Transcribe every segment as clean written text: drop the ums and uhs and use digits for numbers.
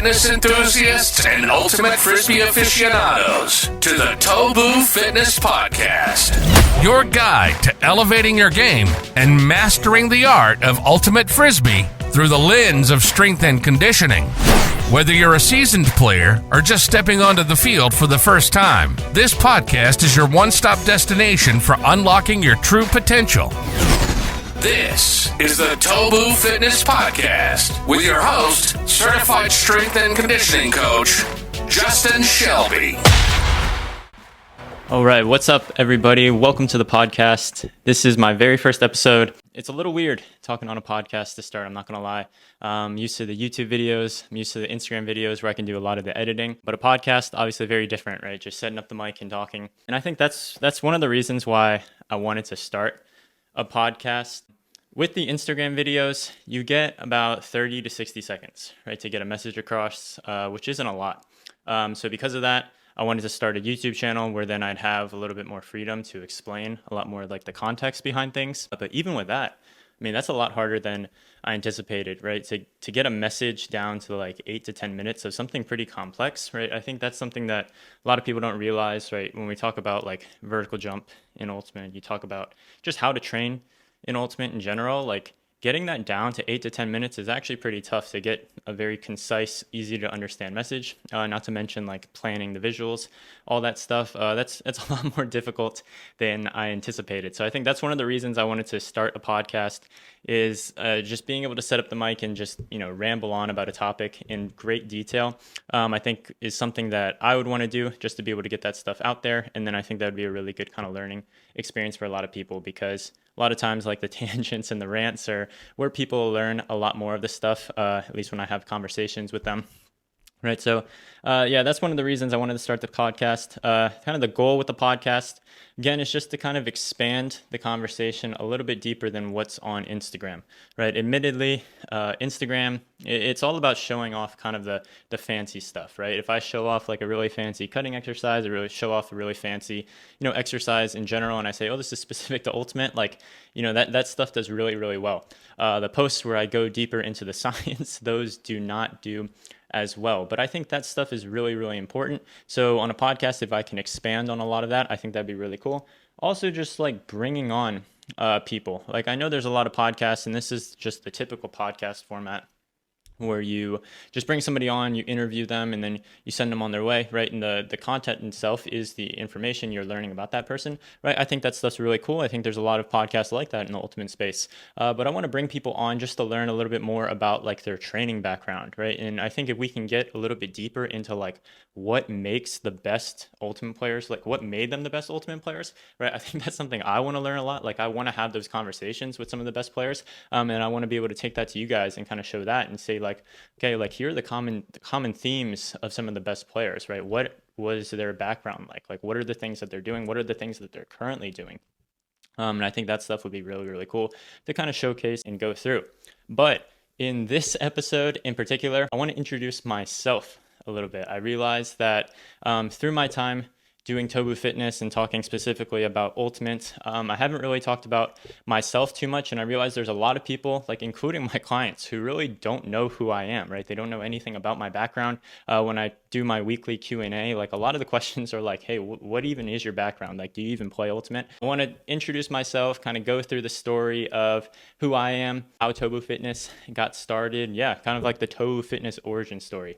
fitness enthusiasts and ultimate frisbee aficionados to the TOBU Fitness Podcast. Your guide to elevating your game and mastering the art of ultimate frisbee through the lens of strength and conditioning. Whether you're a seasoned player or just stepping onto the field for the first time, this podcast is your one-stop destination for unlocking your true potential. This is the TOBU Fitness Podcast with your host, certified strength and conditioning coach, Justin Shelby. All right, what's up, everybody? Welcome to the podcast. This is my very first episode. It's a little weird talking on a podcast to start, I'm not going to lie. I'm used to the YouTube videos, I'm used to the Instagram videos where I can do a lot of the editing, but a podcast, obviously very different, right? Just setting up the mic and talking. And I think that's one of the reasons why I wanted to start a podcast. With the Instagram videos, you get about 30 to 60 seconds, right, to get a message across, which isn't a lot. So because of that, I wanted to start a YouTube channel where then I'd have a little bit more freedom to explain a lot more like the context behind things. But even with that, I mean, that's a lot harder than I anticipated, right? To get a message down to like 8 to 10 minutes of something pretty complex, right? I think that's something that a lot of people don't realize, right? When we talk about like vertical jump in Ultimate, you talk about just how to train in Ultimate in general, like getting that down to 8 to 10 minutes is actually pretty tough to get a very concise, easy to understand message. Not to mention like planning the visuals, all that stuff. That's a lot more difficult than I anticipated. So I think that's one of the reasons I wanted to start a podcast is just being able to set up the mic and just, ramble on about a topic in great detail. I think is something that I would want to do just to be able to get that stuff out there. And then I think that would be a really good kind of learning experience for a lot of people, because a lot of times like the tangents and the rants are where people learn a lot more of this stuff, at least when I have conversations with them. Right. So, that's one of the reasons I wanted to start the podcast. Kind of the goal with the podcast, again, is just to kind of expand the conversation a little bit deeper than what's on Instagram. Right. Admittedly, Instagram, it's all about showing off kind of the fancy stuff. Right. If I show off like a really fancy cutting exercise, or really show off a really fancy, exercise in general, and I say, oh, this is specific to Ultimate, like, that stuff does really, really well. The posts where I go deeper into the science, those do not do as well. But I think that stuff is really, really important. So on a podcast, if I can expand on a lot of that, I think that'd be really cool. Also, just like bringing on people. Like I know there's a lot of podcasts, and this is just the typical podcast format, where you just bring somebody on, you interview them, and then you send them on their way, right? And the content itself is the information you're learning about that person, right? I think that stuff's really cool. I think there's a lot of podcasts like that in the Ultimate space. But I want to bring people on just to learn a little bit more about like their training background, right? And I think if we can get a little bit deeper into like what makes the best Ultimate players, like what made them the best Ultimate players, right? I think that's something I want to learn a lot. Like I want to have those conversations with some of the best players. And I want to be able to take that to you guys and kind of show that and say like, okay, like here are the common themes of some of the best players, right? What was their background like? Like what are the things that they're doing? What are the things that they're currently doing? And I think that stuff would be really, really cool to kind of showcase and go through. But in this episode in particular, I want to introduce myself a little bit. I realized that through my time doing TOBU Fitness and talking specifically about Ultimate, I haven't really talked about myself too much, and I realized there's a lot of people, like including my clients, who really don't know who I am, right? They don't know anything about my background. When I do my weekly Q&A, like a lot of the questions are like, hey, what even is your background? Like, do you even play Ultimate? I want to introduce myself, kind of go through the story of who I am, how TOBU Fitness got started. Yeah, kind of like the TOBU Fitness origin story.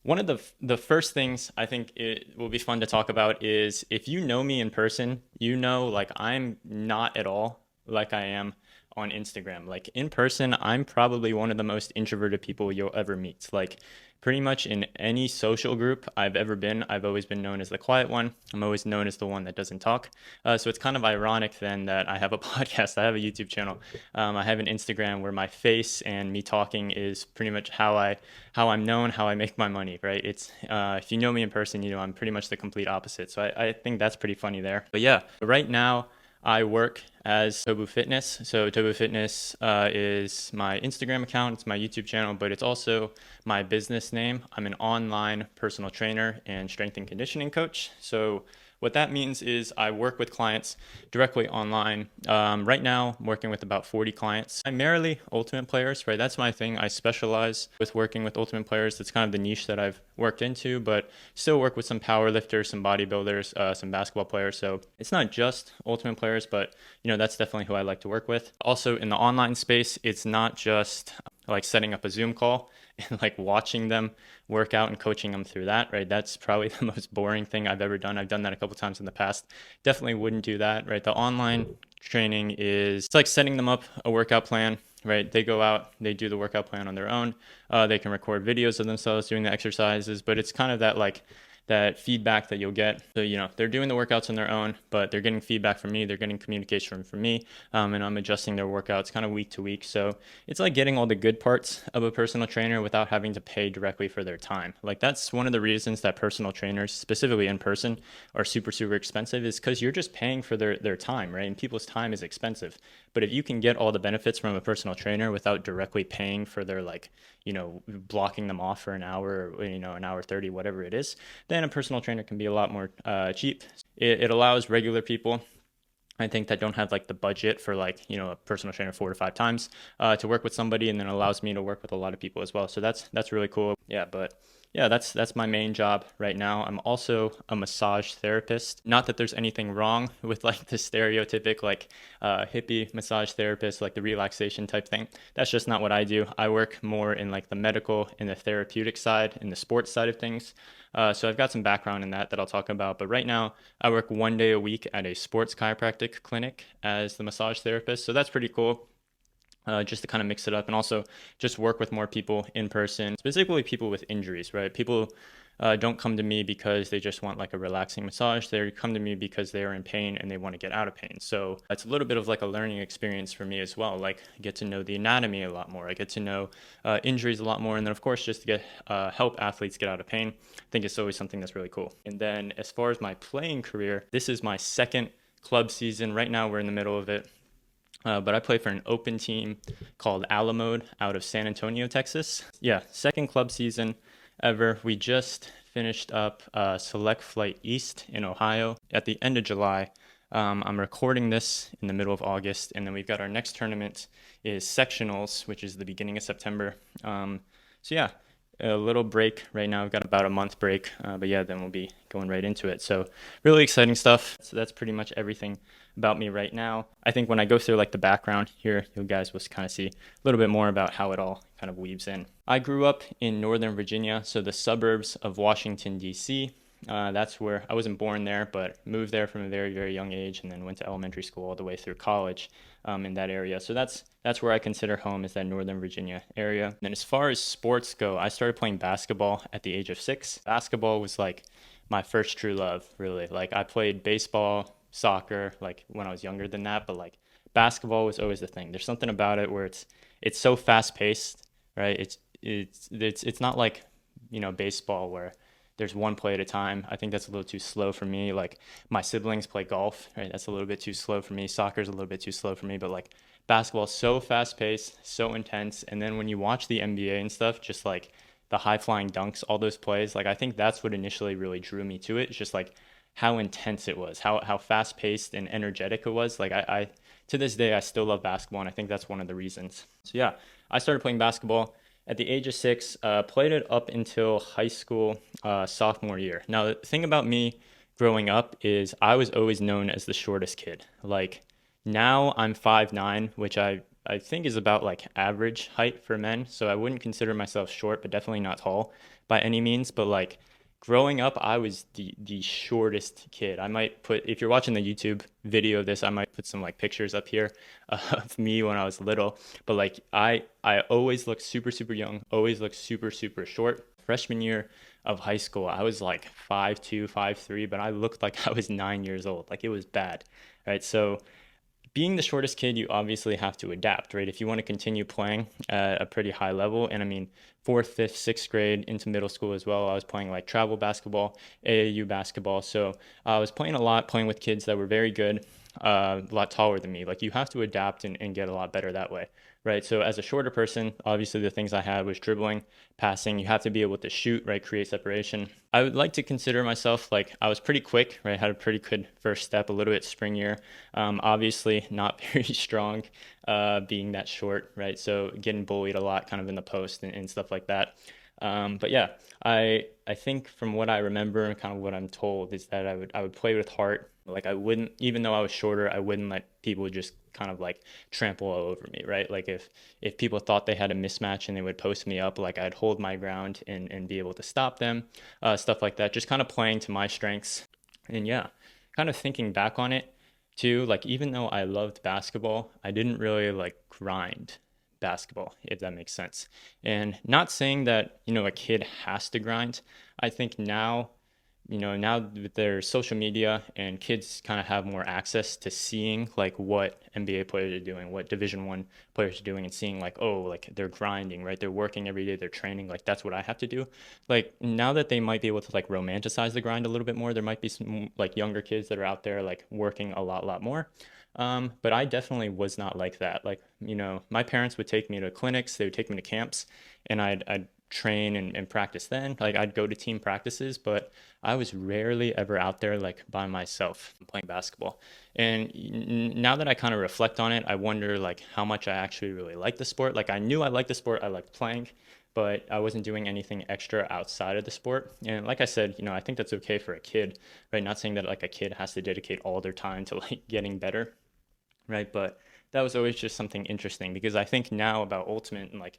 One of the first things I think it will be fun to talk about is if you know me in person, like I'm not at all like I am on Instagram. Like in person, I'm probably one of the most introverted people you'll ever meet. Like pretty much in any social group I've ever been, I've always been known as the quiet one. I'm always known as the one that doesn't talk. So it's kind of ironic then that I have a podcast, I have a YouTube channel, I have an Instagram where my face and me talking is pretty much how I'm known, how I make my money, right? It's if you know me in person, I'm pretty much the complete opposite. So I think that's pretty funny there. But yeah, right now I work as TOBU Fitness. So TOBU Fitness is my Instagram account, it's my YouTube channel, but it's also my business name. I'm an online personal trainer and strength and conditioning coach. So What that means is I work with clients directly online. Right now, I'm working with about 40 clients, primarily ultimate players, right? That's my thing. I specialize with working with ultimate players. That's kind of the niche that I've worked into, but still work with some power lifters, some bodybuilders, some basketball players. So it's not just ultimate players, but that's definitely who I like to work with. Also in the online space, it's not just like setting up a Zoom call and like watching them work out and coaching them through that, right? That's probably the most boring thing I've ever done. I've done that a couple times in the past. Definitely wouldn't do that, right? The online training it's like setting them up a workout plan, right? They go out, they do the workout plan on their own. They can record videos of themselves doing the exercises, but it's kind of that feedback that you'll get. So, they're doing the workouts on their own, but they're getting feedback from me. They're getting communication from me, and I'm adjusting their workouts kind of week to week. So it's like getting all the good parts of a personal trainer without having to pay directly for their time. Like that's one of the reasons that personal trainers, specifically in person, are super, super expensive is because you're just paying for their time, right? And people's time is expensive. But if you can get all the benefits from a personal trainer without directly paying for their blocking them off for an hour or, an hour 30, whatever it is, then a personal trainer can be a lot more cheap. It allows regular people, I think, that don't have like the budget for a personal trainer 4 to 5 times to work with somebody, and then allows me to work with a lot of people as well. So that's really cool. Yeah, that's my main job right now. I'm also a massage therapist. Not that there's anything wrong with like the stereotypic hippie massage therapist, like the relaxation type thing. That's just not what I do. I work more in like the medical and the therapeutic side and the sports side of things. So I've got some background in that I'll talk about. But right now, I work 1 day a week at a sports chiropractic clinic as the massage therapist. So that's pretty cool. Just to kind of mix it up and also just work with more people in person, specifically people with injuries, right? People don't come to me because they just want like a relaxing massage. They come to me because they are in pain and they want to get out of pain. So it's a little bit of like a learning experience for me as well. Like I get to know the anatomy a lot more. I get to know injuries a lot more. And then of course, just to get help athletes get out of pain, I think it's always something that's really cool. And then as far as my playing career, this is my second club season. Right now, we're in the middle of it. But I play for an open team called Alamode out of San Antonio, Texas. Yeah, second club season ever. We just finished up Select Flight East in Ohio at the end of July. I'm recording this in the middle of August, and then we've got our next tournament is sectionals, which is the beginning of September. A little break right now. I've got about a month break, but yeah, then we'll be going right into it. So really exciting stuff. So that's pretty much everything about me right now. I think when I go through like the background here, you guys will kind of see a little bit more about how it all kind of weaves in. I grew up in Northern Virginia, so the suburbs of Washington, D.C. That's where I wasn't born there, but moved there from a very, very young age, and then went to elementary school all the way through college in that area. So that's where I consider home, is that Northern Virginia area. And as far as sports go, I started playing basketball at the age of 6. Basketball was like my first true love, really. Like I played baseball, soccer, like when I was younger than that, but like basketball was always the thing. There's something about it where it's so fast paced, right? It's not like, baseball where there's one play at a time. I think that's a little too slow for me. Like my siblings play golf, right? That's a little bit too slow for me. Soccer's a little bit too slow for me, but like basketball is so fast paced, so intense. And then when you watch the NBA and stuff, just like the high flying dunks, all those plays, like I think that's what initially really drew me to it. It's just like how intense it was, how fast paced and energetic it was. Like I to this day, I still love basketball, and I think that's one of the reasons. So yeah, I started playing basketball at the age of 6, played it up until high school sophomore year. Now, the thing about me growing up is I was always known as the shortest kid. Like now I'm 5'9", which I think is about like average height for men. So I wouldn't consider myself short, but definitely not tall by any means. But like growing up, I was the shortest kid. I might put, if you're watching the YouTube video of this, I might put some like pictures up here of me when I was little. But like I always looked super, super young, always looked super, super short. Freshman year of high school, I was like 5'2", 5'3", but I looked like I was 9 years old. Like it was bad, right? So being the shortest kid, you obviously have to adapt, right? If you want to continue playing at a pretty high level. And I mean, 4th, 5th, 6th grade into middle school as well, I was playing like travel basketball, AAU basketball. So I was playing a lot, playing with kids that were very good. a lot taller than me. Like you have to adapt and get a lot better that way, right? So as a shorter person, obviously the things I had was dribbling, passing. You have to be able to shoot, right? Create separation. I would like to consider myself like I was pretty quick, right? Had a pretty good first step, a little bit spring year. Obviously not very strong, being that short, right? So getting bullied a lot kind of in the post and stuff like that. But yeah, I think from what I remember and kind of what I'm told is that I would play with heart. Like I wouldn't, even though I was shorter, I wouldn't let people just kind of like trample all over me, right? Like if people thought they had a mismatch and they would post me up, like I'd hold my ground and be able to stop them, stuff like that. Just kind of playing to my strengths. And yeah, kind of thinking back on it too, like even though I loved basketball, I didn't really like grind basketball, if that makes sense. And not saying that, a kid has to grind. I think now, now with their social media and kids kind of have more access to seeing like what NBA players are doing, what Division 1 players are doing, and seeing like, oh, like they're grinding, right? They're working every day, they're training, like that's what I have to do. Like now that they might be able to like romanticize the grind a little bit more, there might be some like younger kids that are out there like working a lot more. But I definitely was not like that. Like, my parents would take me to clinics, they would take me to camps, and I'd train and practice then. Like, I'd go to team practices, but I was rarely ever out there like by myself playing basketball. And now that I kind of reflect on it, I wonder like how much I actually really like the sport. Like, I knew I liked the sport, I liked playing, but I wasn't doing anything extra outside of the sport. And like I said, I think that's okay for a kid, right? Not saying that like a kid has to dedicate all their time to like getting better, right? But that was always just something interesting because I think now about Ultimate and like,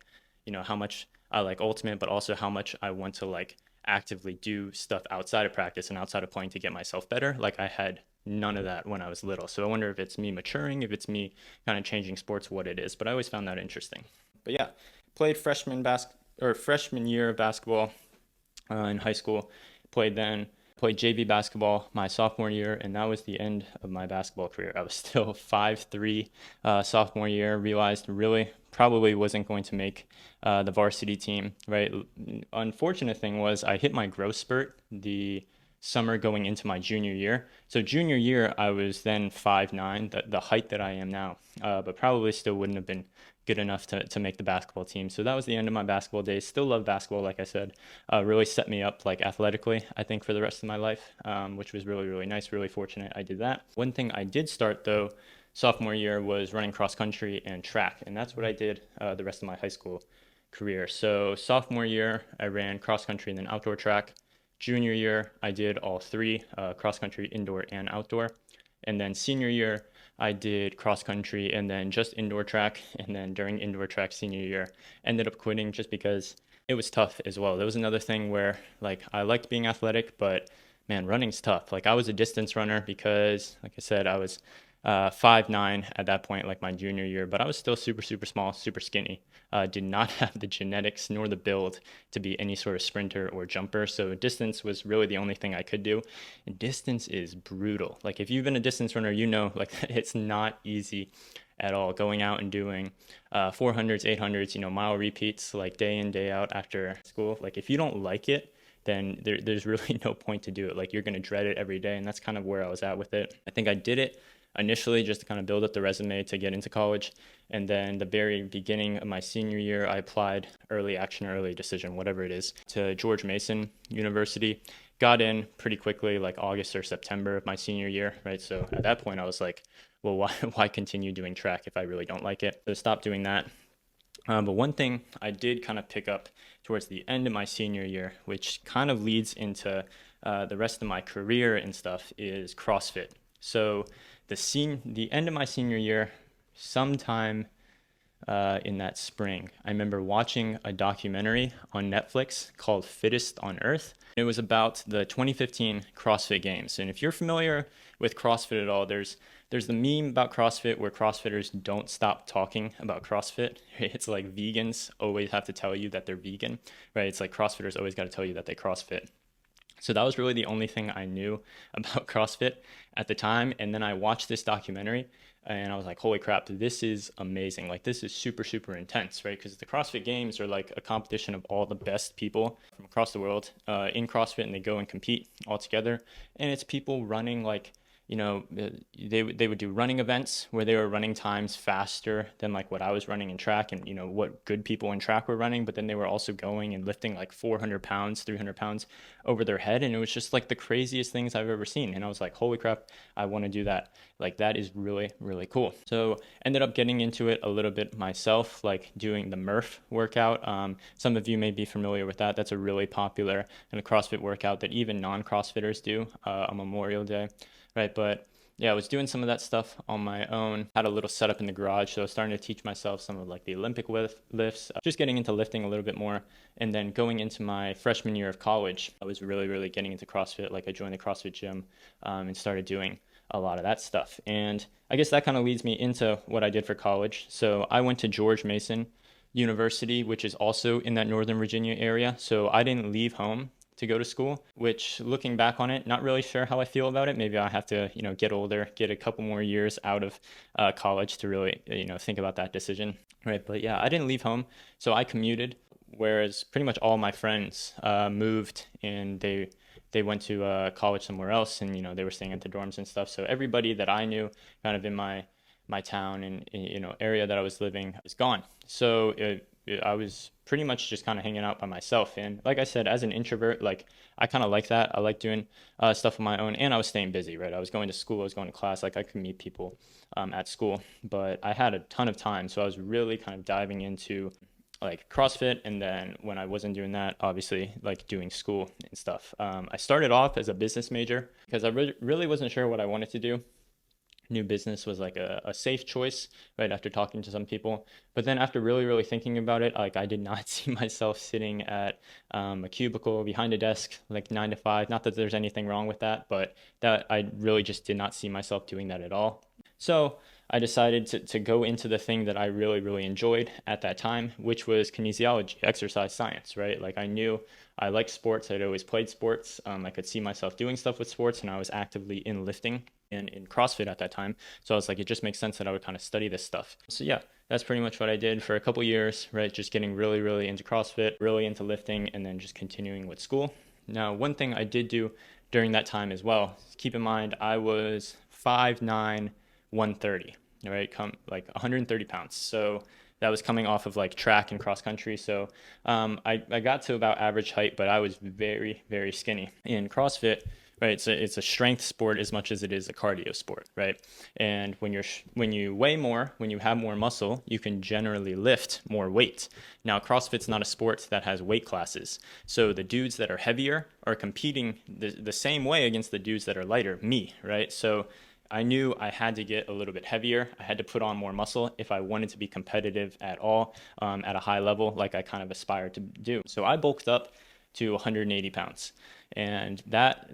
how much I like Ultimate, but also how much I want to like actively do stuff outside of practice and outside of playing to get myself better. Like I had none of that when I was little. So I wonder if it's me maturing, if it's me kind of changing sports, what it is. But I always found that interesting. But yeah, played freshman year of basketball in high school. Played JV basketball my sophomore year, and that was the end of my basketball career. I was still 5'3" sophomore year, realized really probably wasn't going to make the varsity team, right? Unfortunate thing was I hit my growth spurt the summer going into my junior year. So junior year, I was then 5'9", the height that I am now, but probably still wouldn't have been good enough to make the basketball team. So that was the end of my basketball days. Still love basketball, like I said. Really set me up like athletically, I think, for the rest of my life, which was really, really nice. Really fortunate I did that. One thing I did start, though, sophomore year was running cross country and track. And that's what I did the rest of my high school career. So sophomore year, I ran cross country and then outdoor track. Junior year, I did all three, cross country, indoor, and outdoor. And then senior year, I did cross country and then just indoor track. And then during indoor track senior year, ended up quitting just because it was tough as well. There was another thing where like I liked being athletic, but man, running's tough. Like I was a distance runner because, like I said, I was 5'9" at that point, like my junior year, but I was still super, super small, super skinny. Did not have the genetics nor the build to be any sort of sprinter or jumper. So distance was really the only thing I could do. And distance is brutal. Like if you've been a distance runner, like it's not easy at all. Going out and doing 400s, 800s, mile repeats like day in, day out after school. Like if you don't like it, then there's really no point to do it. Like you're going to dread it every day. And that's kind of where I was at with it. I think I did it initially just to kind of build up the resume to get into college. And then the very beginning of my senior year, I applied early action or early decision, whatever it is, to George Mason University. Got in pretty quickly, like August or September of my senior year, right? So at that point, I was like, well, why continue doing track if I really don't like it? So stop doing that. But one thing I did kind of pick up towards the end of my senior year, which kind of leads into the rest of my career and stuff, is CrossFit. So the end of my senior year, sometime in that spring, I remember watching a documentary on Netflix called Fittest on Earth. It was about the 2015 CrossFit Games. And if you're familiar with CrossFit at all, there's the meme about CrossFit where CrossFitters don't stop talking about CrossFit. It's like vegans always have to tell you that they're vegan, right? It's like CrossFitters always got to tell you that they CrossFit. So that was really the only thing I knew about CrossFit at the time. And then I watched this documentary and I was like, holy crap, this is amazing. Like this is super, super intense, right? Because the CrossFit Games are like a competition of all the best people from across the world in CrossFit, and they go and compete all together. And it's people running like they would do running events where they were running times faster than like what I was running in track and, what good people in track were running. But then they were also going and lifting like 400 pounds, 300 pounds over their head. And it was just like the craziest things I've ever seen. And I was like, holy crap, I want to do that. Like that is really, really cool. So ended up getting into it a little bit myself, like doing the Murph workout. Some of you may be familiar with that. That's a really popular and a CrossFit workout that even non-CrossFitters do on Memorial Day. Right. But yeah, I was doing some of that stuff on my own, had a little setup in the garage. So I was starting to teach myself some of like the Olympic lifts, just getting into lifting a little bit more. And then going into my freshman year of college, I was really, really getting into CrossFit. Like I joined the CrossFit gym and started doing a lot of that stuff. And I guess that kind of leads me into what I did for college. So I went to George Mason University, which is also in that Northern Virginia area. So I didn't leave home to go to school, which looking back on it, not really sure how I feel about it. Maybe I have to, get older, get a couple more years out of college to really, think about that decision. Right. But yeah, I didn't leave home. So I commuted, whereas pretty much all my friends moved and they went to college somewhere else and, they were staying at the dorms and stuff. So everybody that I knew kind of in my town and, area that I was living was gone. So I was pretty much just kind of hanging out by myself. And like I said, as an introvert, like I kind of like that. I like doing stuff on my own, and I was staying busy, right? I was going to school, I was going to class, like I could meet people at school, but I had a ton of time. So I was really kind of diving into like CrossFit. And then when I wasn't doing that, obviously like doing school and stuff. I started off as a business major because I really wasn't sure what I wanted to do. New business was like a safe choice, right, after talking to some people. But then after really, really thinking about it, like I did not see myself sitting at a cubicle behind a desk, like 9 to 5. Not that there's anything wrong with that, but that I really just did not see myself doing that at all. So I decided to go into the thing that I really, really enjoyed at that time, which was kinesiology, exercise science, right? Like I knew I liked sports. I'd always played sports. I could see myself doing stuff with sports, and I was actively in lifting and in CrossFit at that time. So I was like, it just makes sense that I would kind of study this stuff. So yeah, that's pretty much what I did for a couple years, right? Just getting really, really into CrossFit, really into lifting, and then just continuing with school. Now, one thing I did do during that time as well, keep in mind, I was 5'9", 130, right? Like 130 pounds. So that was coming off of like track and cross country. So I got to about average height, but I was very, very skinny. In CrossFit, right, it's a strength sport as much as it is a cardio sport, right? And when you weigh more, when you have more muscle, you can generally lift more weight. Now, CrossFit's not a sport that has weight classes. So the dudes that are heavier are competing the same way against the dudes that are lighter, me, right? So I knew I had to get a little bit heavier. I had to put on more muscle if I wanted to be competitive at all at a high level, like I kind of aspired to do. So I bulked up to 180 pounds. And that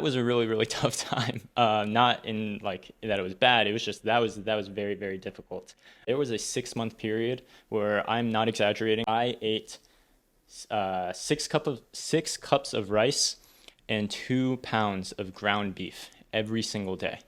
was a really, really tough time. Not in like that it was bad. It was just that was very, very difficult. There was a 6-month period where I'm not exaggerating. I ate 6 cups of rice and 2 pounds of ground beef every single day.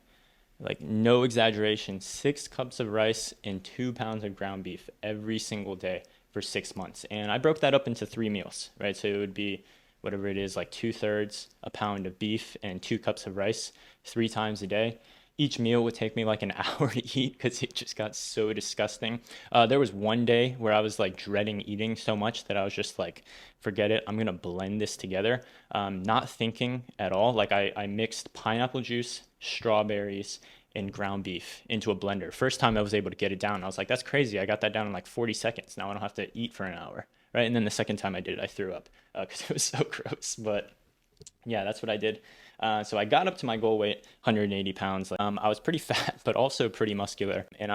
Like no exaggeration, 6 cups of rice and 2 pounds of ground beef every single day for 6 months. And I broke that up into 3 meals, right? So it would be whatever it is, like 2/3 a pound of beef and 2 cups of rice 3 times a day. Each meal would take me like an hour to eat because it just got so disgusting. There was one day where I was like dreading eating so much that I was just like, forget it, I'm going to blend this together. Not thinking at all. Like I mixed pineapple juice, strawberries, and ground beef into a blender. First time I was able to get it down, I was like, that's crazy. I got that down in like 40 seconds. Now I don't have to eat for an hour. Right. And then the second time I did it, I threw up because it was so gross. But yeah, that's what I did. So I got up to my goal weight, 180 pounds. I was pretty fat, but also pretty muscular. And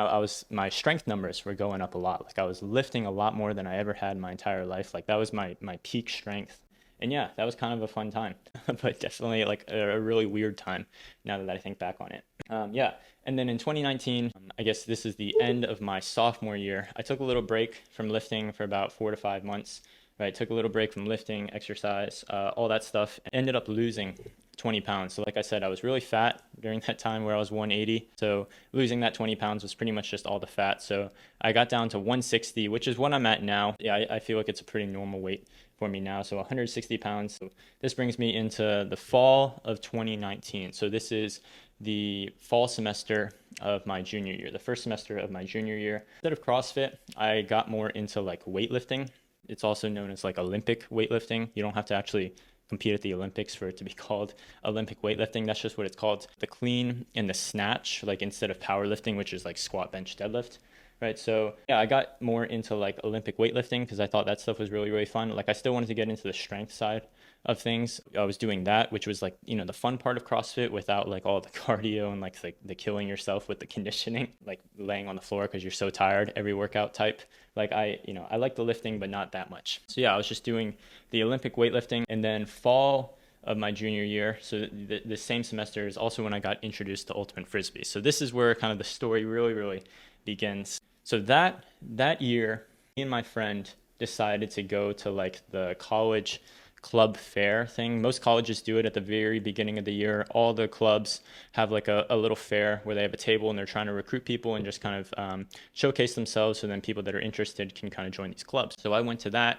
my strength numbers were going up a lot. Like I was lifting a lot more than I ever had in my entire life. Like that was my peak strength. And yeah, that was kind of a fun time, but definitely like a really weird time now that I think back on it. Yeah. And then in 2019, I guess this is the end of my sophomore year. I took a little break from lifting for about 4 to 5 months. Right, took a little break from lifting, exercise, all that stuff. Ended up losing 20 pounds. So like I said, I was really fat during that time where I was 180. So losing that 20 pounds was pretty much just all the fat. So I got down to 160, which is what I'm at now. Yeah, I feel like it's a pretty normal weight for me now. So 160 pounds. So this brings me into the fall of 2019. So this is the fall semester of my junior year, the first semester of my junior year. Instead of CrossFit, I got more into like weightlifting. It's also known as like Olympic weightlifting. You don't have to actually compete at the Olympics for it to be called Olympic weightlifting. That's just what it's called. The clean and the snatch, like instead of powerlifting, which is like squat, bench, deadlift. Right. So yeah, I got more into like Olympic weightlifting because I thought that stuff was really, really fun. Like I still wanted to get into the strength side of things. I was doing that, which was like, the fun part of CrossFit without like all the cardio and like the killing yourself with the conditioning, like laying on the floor because you're so tired every workout type. Like I like the lifting, but not that much. So yeah, I was just doing the Olympic weightlifting. And then fall of my junior year, so the same semester, is also when I got introduced to Ultimate Frisbee. So this is where kind of the story really, really begins. So that year, me and my friend decided to go to like the college club fair thing. Most colleges do it at the very beginning of the year. All the clubs have like a little fair where they have a table and they're trying to recruit people and just kind of showcase themselves, so then people that are interested can kind of join these clubs. So I went to that,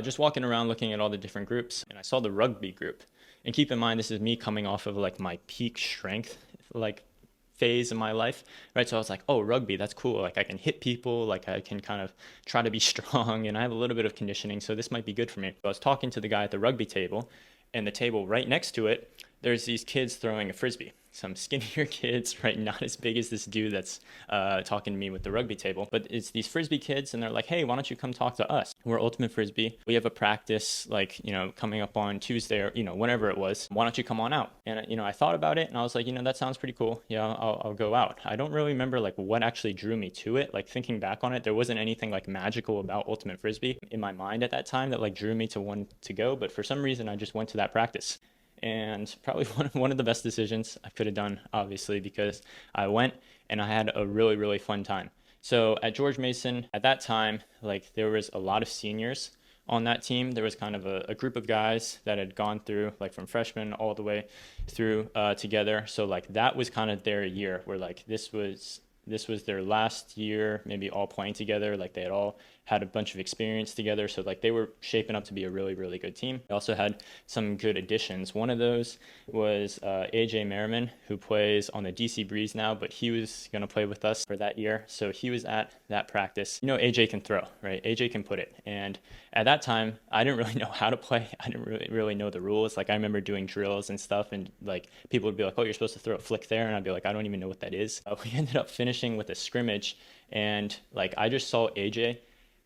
just walking around looking at all the different groups, and I saw the rugby group. And keep in mind, this is me coming off of like my peak strength, like phase in my life, right? So I was like, oh, rugby, that's cool. Like I can hit people, like I can kind of try to be strong, and I have a little bit of conditioning, so this might be good for me. So I was talking to the guy at the rugby table, and the table right next to it, there's these kids throwing a Frisbee. Some skinnier kids, right? Not as big as this dude that's talking to me with the rugby table, but it's these Frisbee kids, and they're like, hey, why don't you come talk to us? We're Ultimate Frisbee. We have a practice like, coming up on Tuesday or, whenever it was. Why don't you come on out? And, I thought about it and I was like, that sounds pretty cool. Yeah, I'll go out. I don't really remember like what actually drew me to it. Like thinking back on it, there wasn't anything like magical about Ultimate Frisbee in my mind at that time that like drew me to want to go. But for some reason, I just went to that practice. And probably one of the best decisions I could have done, obviously, because I went and I had a really, really fun time. So at George Mason, at that time, like there was a lot of seniors on that team. There was kind of a group of guys that had gone through like from freshman all the way through together. So like that was kind of their year where like this was their last year, maybe all playing together. Like they had all had a bunch of experience together. So like they were shaping up to be a really, really good team. They also had some good additions. One of those was AJ Merriman, who plays on the DC Breeze now, but he was going to play with us for that year. So he was at that practice. AJ can throw, right? AJ can put it. And at that time, I didn't really know how to play. I didn't really know the rules. Like I remember doing drills and stuff, and like people would be like, oh, you're supposed to throw a flick there. And I'd be like, I don't even know what that is. We ended up finishing with a scrimmage, and like I just saw AJ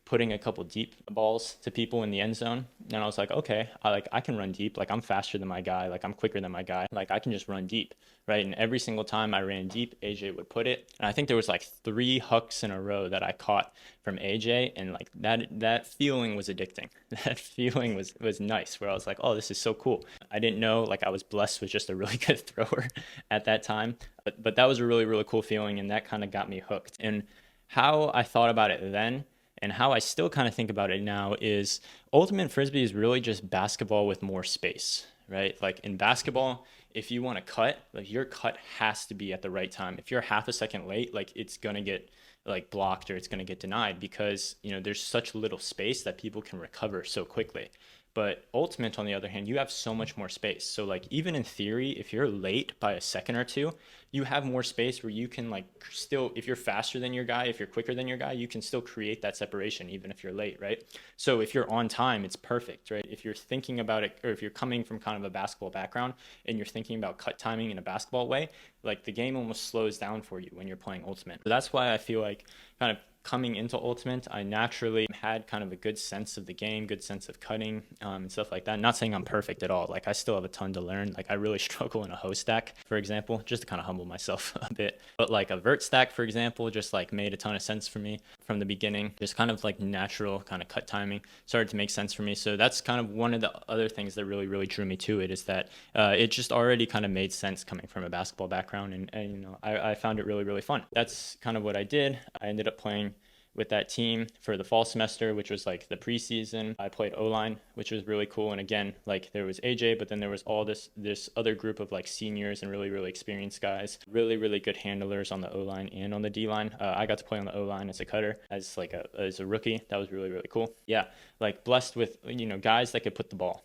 putting a couple deep balls to people in the end zone. And I was like, okay, I can run deep. Like I'm faster than my guy. Like I'm quicker than my guy. Like I can just run deep, right? And every single time I ran deep, AJ would put it. And I think there was like 3 hooks in a row that I caught from AJ. And like that feeling was addicting. That feeling was nice, where I was like, oh, this is so cool. I didn't know, like I was blessed with just a really good thrower at that time. But that was a really, really cool feeling. And that kind of got me hooked. And how I thought about it then, and how I still kind of think about it now, is Ultimate Frisbee is really just basketball with more space, right? Like in basketball, if you want to cut, like your cut has to be at the right time. If you're half a second late, like it's going to get like blocked or it's going to get denied because, there's such little space that people can recover so quickly. But Ultimate, on the other hand, you have so much more space. So like even in theory, if you're late by a second or two, you have more space where you can like still, if you're faster than your guy, if you're quicker than your guy, you can still create that separation even if you're late, right? So if you're on time, it's perfect, right? If you're thinking about it, or if you're coming from kind of a basketball background and you're thinking about cut timing in a basketball way, like the game almost slows down for you when you're playing Ultimate. So that's why I feel like kind of coming into Ultimate, I naturally had kind of a good sense of the game, good sense of cutting and stuff like that. Not saying I'm perfect at all. Like I still have a ton to learn. Like I really struggle in a hoe stack, for example, just to kind of humble myself a bit. But like a vert stack, for example, just like made a ton of sense for me from the beginning. Just kind of like natural kind of cut timing started to make sense for me. So that's kind of one of the other things that really, really drew me to it, is that it just already kind of made sense coming from a basketball background. And I found it really, really fun. That's kind of what I did. I ended up playing with that team for the fall semester, which was like the preseason. I played O-line, which was really cool. And again, like there was AJ, but then there was all this other group of like seniors and really, really experienced guys, really, really good handlers on the O-line and on the D-line. I got to play on the O-line as a cutter, as a rookie. That was really, really cool. Yeah, like blessed with, guys that could put the ball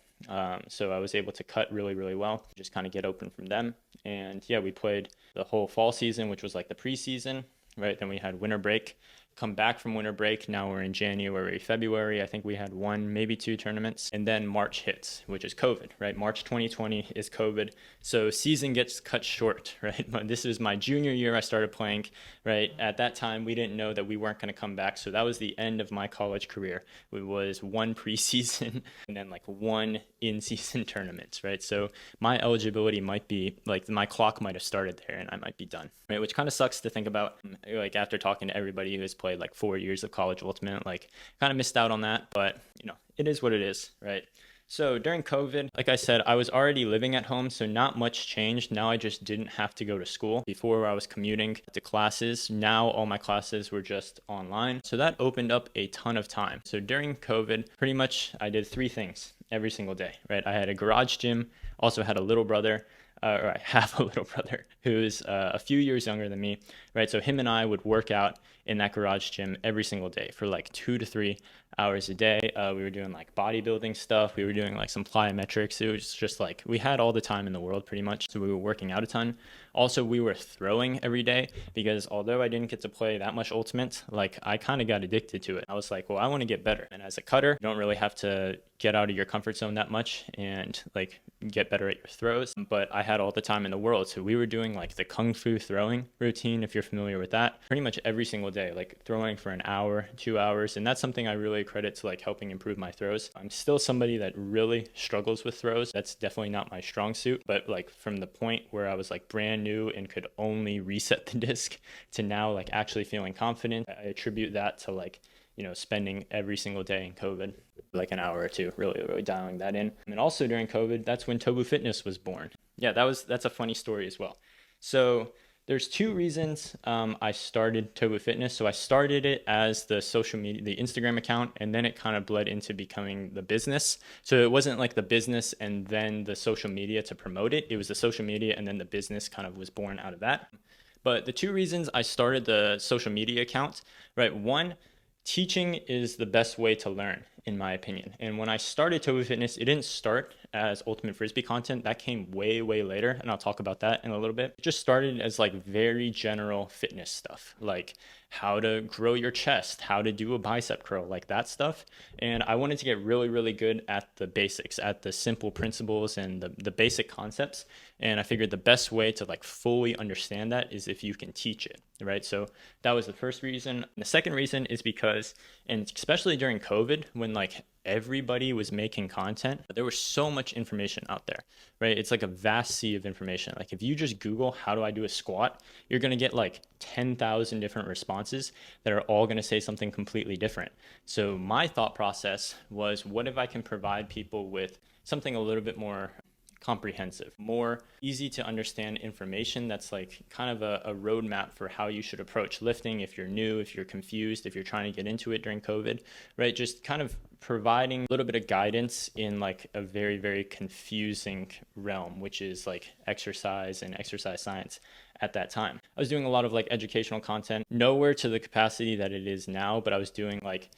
So I was able to cut really, really well, just kind of get open from them. And yeah, we played the whole fall season, which was like the preseason, right? Then we had winter break. Come back from winter break. Now we're in January, February. I think we had one, maybe two tournaments. And then March hits, which is COVID, right? March 2020 is COVID. So season gets cut short, right? This is my junior year I started playing, right? At that time, we didn't know that we weren't going to come back. So that was the end of my college career. It was one preseason and then like one in-season tournament, right? So my eligibility might be like my clock might have started there and I might be done, right? Which kind of sucks to think about. Like after talking to everybody who has played like 4 years of college ultimate, like kind of missed out on that, but it is what it is, right? So during COVID, like I said, I was already living at home, so not much changed. Now I just didn't have to go to school. Before I was commuting to classes. Now all my classes were just online. So that opened up a ton of time. So during COVID, pretty much I did 3 things every single day, right? I had a garage gym, also had a little brother, or I have a little brother who's a few years younger than me, right? So him and I would work out in that garage gym every single day for like 2 to 3 hours a day. We were doing like bodybuilding stuff. We were doing like some plyometrics. It was just like we had all the time in the world pretty much. So we were working out a ton. Also, we were throwing every day because although I didn't get to play that much ultimate, like I kind of got addicted to it. I was like, well, I want to get better. And as a cutter, you don't really have to get out of your comfort zone that much and like get better at your throws. But I had all the time in the world. So we were doing like the Kung Fu throwing routine, if you're familiar with that, pretty much every single day, like throwing for an hour, 2 hours. And that's something I really credit to like helping improve my throws. I'm still somebody that really struggles with throws. That's definitely not my strong suit. But like from the point where I was like brand new and could only reset the disc to now like actually feeling confident, I attribute that to like spending every single day in COVID, like an hour or two, really dialing that in. And also during COVID, that's when TOBU Fitness was born. Yeah, that's a funny story as well. So there's 2 reasons I started TOBU Fitness. So I started it as the social media, the Instagram account, and then it kind of bled into becoming the business. So it wasn't like the business and then the social media to promote it. It was the social media and then the business kind of was born out of that. But the 2 reasons I started the social media account, right? One, teaching is the best way to learn, in my opinion. And when I started TOBU Fitness, it didn't start as Ultimate Frisbee content. That came way, way later, and I'll talk about that in a little bit. It just started as like very general fitness stuff, like how to grow your chest, how to do a bicep curl, like that stuff. And I wanted to get really, really good at the basics, at the simple principles and the basic concepts. And I figured the best way to like fully understand that is if you can teach it, right? So that was the first reason. And the second reason is because, and especially during COVID, when like everybody was making content, there was so much information out there, right? It's like a vast sea of information. Like if you just Google, how do I do a squat? You're going to get like 10,000 different responses that are all going to say something completely different. So my thought process was, what if I can provide people with something a little bit more comprehensive, more easy to understand information that's like kind of a roadmap for how you should approach lifting if you're new, if you're confused, if you're trying to get into it during COVID, right? Just kind of providing a little bit of guidance in like a very, very confusing realm, which is like exercise and exercise science at that time. I was doing a lot of like educational content, nowhere to the capacity that it is now, but I was doing like,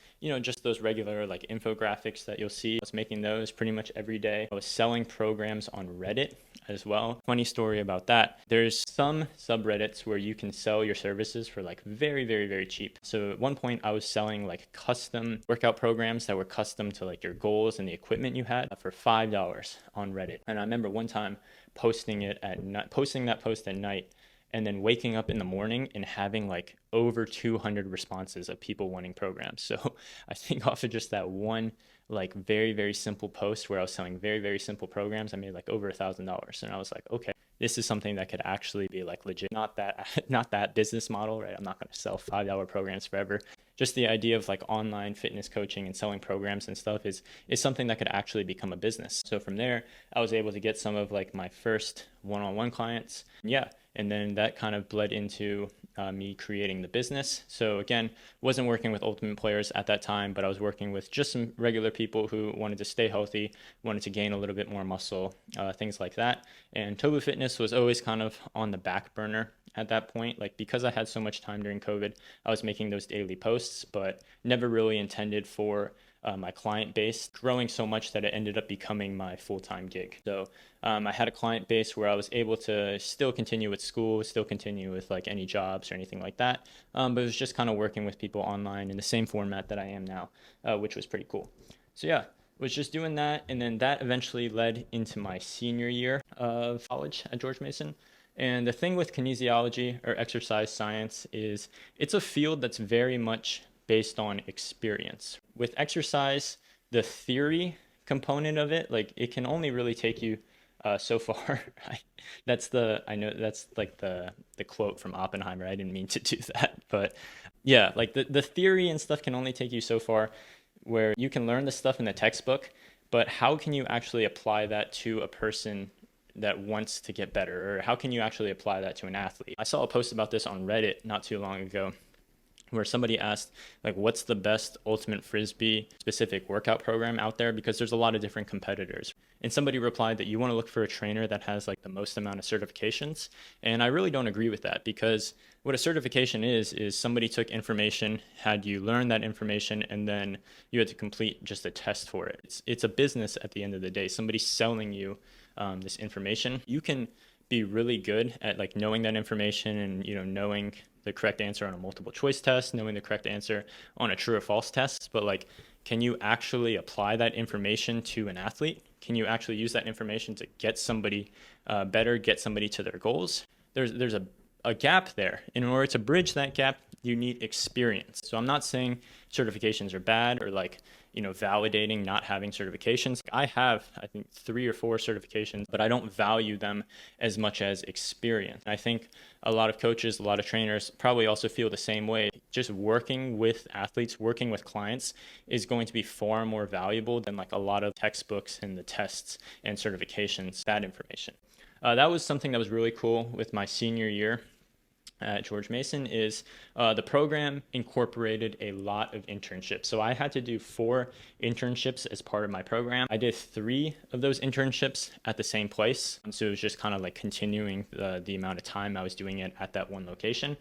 just those regular like infographics that you'll see. I was making those pretty much every day. I was selling programs on Reddit as well. Funny story about that. There's some subreddits where you can sell your services for like very, very, very cheap. So at one point I was selling like custom workout programs that were custom to like your goals and the equipment you had for $5 on Reddit. And I remember one time posting that post at night, and then waking up in the morning and having like over 200 responses of people wanting programs. So I think off of just that one like very, very simple post where I was selling very, very simple programs, I made like over $1,000. And I was like, okay, this is something that could actually be like legit. Not that business model, right? I'm not going to sell $5 programs forever. Just the idea of like online fitness coaching and selling programs and stuff is something that could actually become a business. So from there, I was able to get some of like my first one-on-one clients. Yeah. And then that kind of bled into me creating the business. So again, wasn't working with ultimate players at that time, but I was working with just some regular people who wanted to stay healthy, wanted to gain a little bit more muscle, things like that. And TOBU Fitness was always kind of on the back burner at that point. Like because I had so much time during COVID, I was making those daily posts, but never really intended for my client base growing so much that it ended up becoming my full-time gig. So I had a client base where I was able to still continue with school, still continue with like any jobs or anything like that. But it was just kind of working with people online in the same format that I am now, which was pretty cool. So yeah, was just doing that. And then that eventually led into my senior year of college at George Mason. And the thing with kinesiology or exercise science is it's a field that's very much based on experience. With exercise, the theory component of it, like it can only really take you so far. I know that's like the quote from Oppenheimer. I didn't mean to do that, but yeah, like the theory and stuff can only take you so far, where you can learn the stuff in the textbook, but how can you actually apply that to a person that wants to get better? Or how can you actually apply that to an athlete? I saw a post about this on Reddit not too long ago, where somebody asked, like, what's the best ultimate frisbee specific workout program out there? Because there's a lot of different competitors. And somebody replied that you want to look for a trainer that has like the most amount of certifications. And I really don't agree with that, because what a certification is somebody took information, had you learn that information, and then you had to complete just a test for it. It's a business at the end of the day. Somebody's selling you this information. You can be really good at like knowing that information and, you know, knowing the correct answer on a multiple choice test, knowing the correct answer on a true or false test, but like, can you actually apply that information to an athlete? Can you actually use that information to get somebody better, get somebody to their goals? There's a gap there. In order to bridge that gap, you need experience. So I'm not saying certifications are bad or like, you know, validating not having certifications. I have, I think, 3 or 4 certifications, but I don't value them as much as experience. I think a lot of coaches, a lot of trainers probably also feel the same way. Just working with athletes, working with clients is going to be far more valuable than like a lot of textbooks and the tests and certifications, that information. That was something that was really cool with my senior year at George Mason is the program incorporated a lot of internships. So I had to do 4 internships as part of my program. I did 3 of those internships at the same place. So it was just kind of like continuing the amount of time I was doing it at that one location.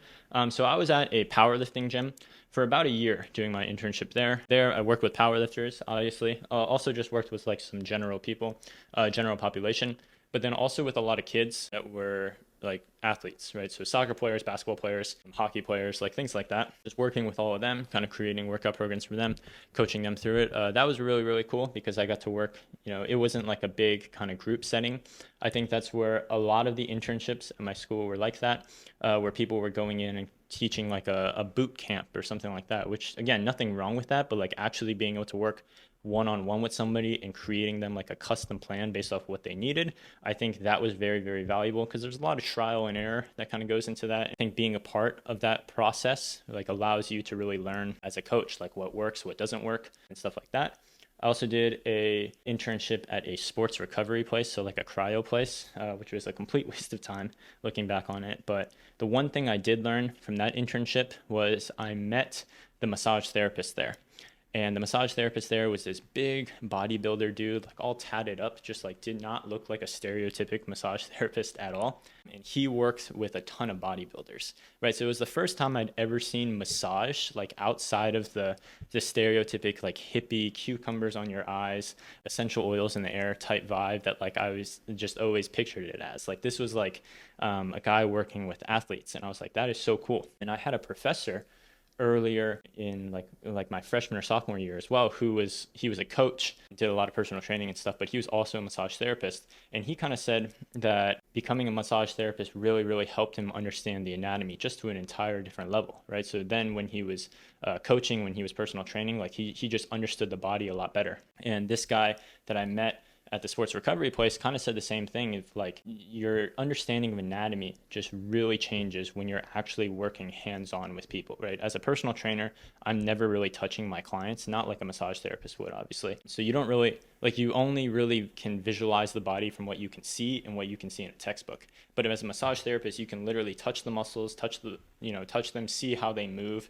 So I was at a powerlifting gym for about a year doing my internship there. There I worked with powerlifters, obviously. Also just worked with like some general people, general population, but then also with a lot of kids that were like athletes, right? So soccer players, basketball players, hockey players, like things like that. Just working with all of them, kind of creating workout programs for them, coaching them through it. That was really, really cool because I got to work, you know, it wasn't like a big kind of group setting. I think that's where a lot of the internships at my school were like that, where people were going in and teaching like a boot camp or something like that, which again, nothing wrong with that, but like actually being able to work one-on-one with somebody and creating them like a custom plan based off what they needed. I think that was very, very valuable because there's a lot of trial and error that kind of goes into that. I think being a part of that process like allows you to really learn as a coach, like what works, what doesn't work and stuff like that. I also did a internship at a sports recovery place, so like a cryo place, which was a complete waste of time looking back on it. But the one thing I did learn from that internship was I met the massage therapist there. And the massage therapist there was this big bodybuilder dude, like all tatted up, just like did not look like a stereotypic massage therapist at all. And he worked with a ton of bodybuilders, right? So it was the first time I'd ever seen massage, like outside of the stereotypic, like hippie, cucumbers on your eyes, essential oils in the air type vibe that like I was just always pictured it as. Like this was like a guy working with athletes. And I was like, that is so cool. And I had a professor earlier in like my freshman or sophomore year as well, he was a coach, did a lot of personal training and stuff, but he was also a massage therapist. And he kind of said that becoming a massage therapist really, really helped him understand the anatomy just to an entire different level, right? So then when he was coaching, when he was personal training, like he just understood the body a lot better. And this guy that I met at the sports recovery place kind of said the same thing. If like your understanding of anatomy just really changes when you're actually working hands-on with people, right? As a personal trainer, I'm never really touching my clients, not like a massage therapist would, obviously. So you don't really, like you only really can visualize the body from what you can see and what you can see in a textbook. But as a massage therapist, you can literally touch the muscles, touch them, see how they move,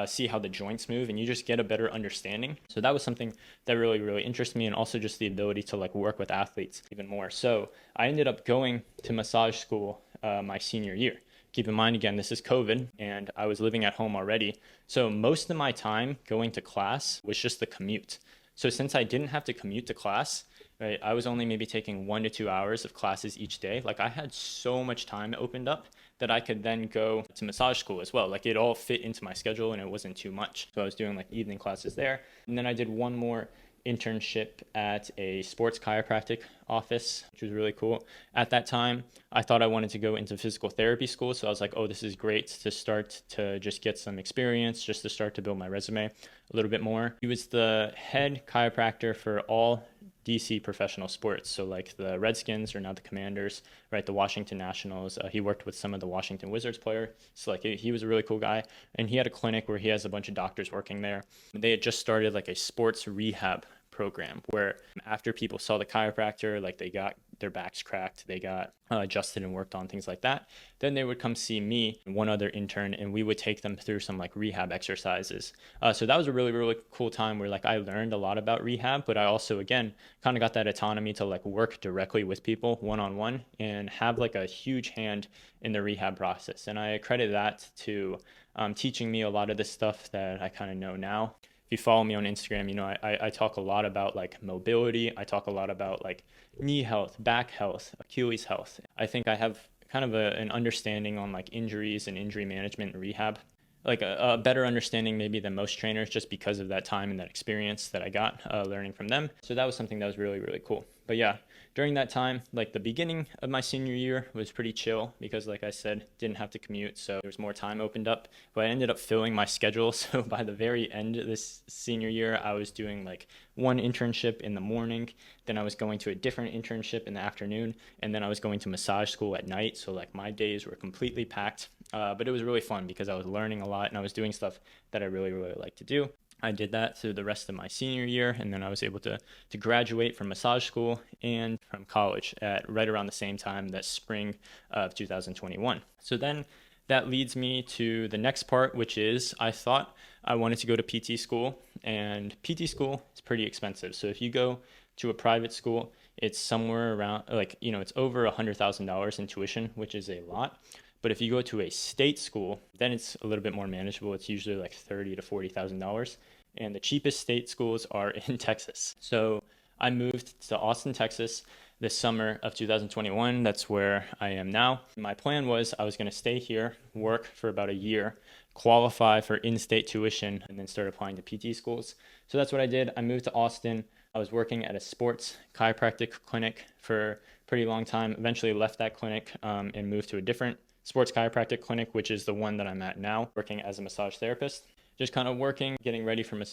see how the joints move, and you just get a better understanding. So that was something that really, really interested me, and also just the ability to like work with athletes even more. So I ended up going to massage school my senior year keep in mind, again, this is COVID and I was living at home already. So most of my time going to class was just the commute. So since I didn't have to commute to class, right, I was only maybe taking 1 to 2 hours of classes each day. Like I had so much time opened up that I could then go to massage school as well. Like it all fit into my schedule and it wasn't too much. So I was doing like evening classes there. And then I did one more internship at a sports chiropractic office, which was really cool. At that time, I thought I wanted to go into physical therapy school. So I was like, oh, this is great to start to just get some experience, just to start to build my resume a little bit more. He was the head chiropractor for all DC professional sports. So like the Redskins are now the Commanders, right? The Washington Nationals. He worked with some of the Washington Wizards players. So like he was a really cool guy. And he had a clinic where he has a bunch of doctors working there. They had just started like a sports rehab program where after people saw the chiropractor, like they got their backs cracked, they got adjusted and worked on, things like that, then they would come see me and one other intern, and we would take them through some like rehab exercises. So that was a really, really cool time where like I learned a lot about rehab, but I also, again, kind of got that autonomy to like work directly with people one-on-one and have like a huge hand in the rehab process. And I credit that to teaching me a lot of the stuff that I kind of know now. If you follow me on Instagram, you know, I talk a lot about like mobility. I talk a lot about like knee health, back health, Achilles health. I think I have kind of an understanding on like injuries and injury management and rehab, like a better understanding maybe than most trainers, just because of that time and that experience that I got learning from them. So that was something that was really, really cool. But yeah, during that time, like the beginning of my senior year was pretty chill because, like I said, didn't have to commute. So there was more time opened up, but I ended up filling my schedule. So by the very end of this senior year, I was doing like one internship in the morning. Then I was going to a different internship in the afternoon. And then I was going to massage school at night. So like my days were completely packed. But it was really fun because I was learning a lot and I was doing stuff that I really, really like to do. I did that through the rest of my senior year, and then I was able to graduate from massage school and from college at right around the same time, that spring of 2021. So then that leads me to the next part, which is I thought I wanted to go to PT school, and PT school is pretty expensive. So if you go to a private school, it's somewhere around like, you know, it's over $100,000 in tuition, which is a lot. But if you go to a state school, then it's a little bit more manageable. It's usually like $30,000 to $40,000. And the cheapest state schools are in Texas. So I moved to Austin, Texas this summer of 2021. That's where I am now. My plan was I was going to stay here, work for about a year, qualify for in-state tuition, and then start applying to PT schools. So that's what I did. I moved to Austin. I was working at a sports chiropractic clinic for a pretty long time. Eventually left that clinic and moved to a different sports chiropractic clinic, which is the one that I'm at now, working as a massage therapist. Just kind of working, getting ready for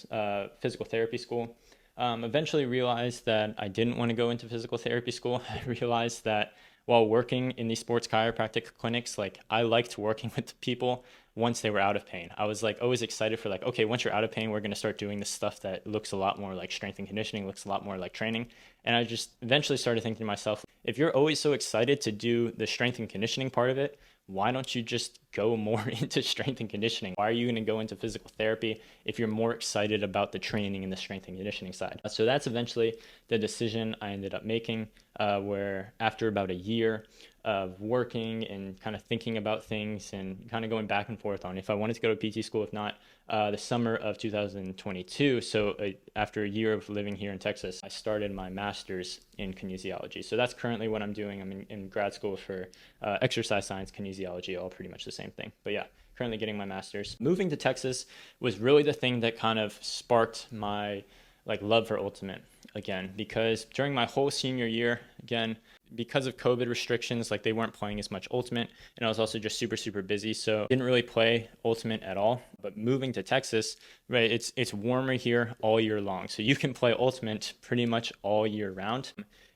physical therapy school. Eventually realized that I didn't want to go into physical therapy school. I realized that while working in these sports chiropractic clinics, like I liked working with people once they were out of pain. I was like always excited for like, okay, once you're out of pain, we're going to start doing this stuff that looks a lot more like strength and conditioning, looks a lot more like training. And I just eventually started thinking to myself, if you're always so excited to do the strength and conditioning part of it, why don't you just go more into strength and conditioning? Why are you going to go into physical therapy if you're more excited about the training and the strength and conditioning side? So that's eventually the decision I ended up making, where after about a year of working and kind of thinking about things and kind of going back and forth on if I wanted to go to PT school, if not, the summer of 2022. So after a year of living here in Texas, I started my master's in kinesiology. So that's currently what I'm doing. I'm in grad school for exercise science, kinesiology, all pretty much the same thing. But yeah, currently getting my master's. Moving to Texas was really the thing that kind of sparked my like love for Ultimate again, because during my whole senior year, again, because of COVID restrictions, like they weren't playing as much Ultimate, and I was also just super, super busy. So didn't really play Ultimate at all. But moving to Texas, right, it's warmer here all year long. So you can play Ultimate pretty much all year round.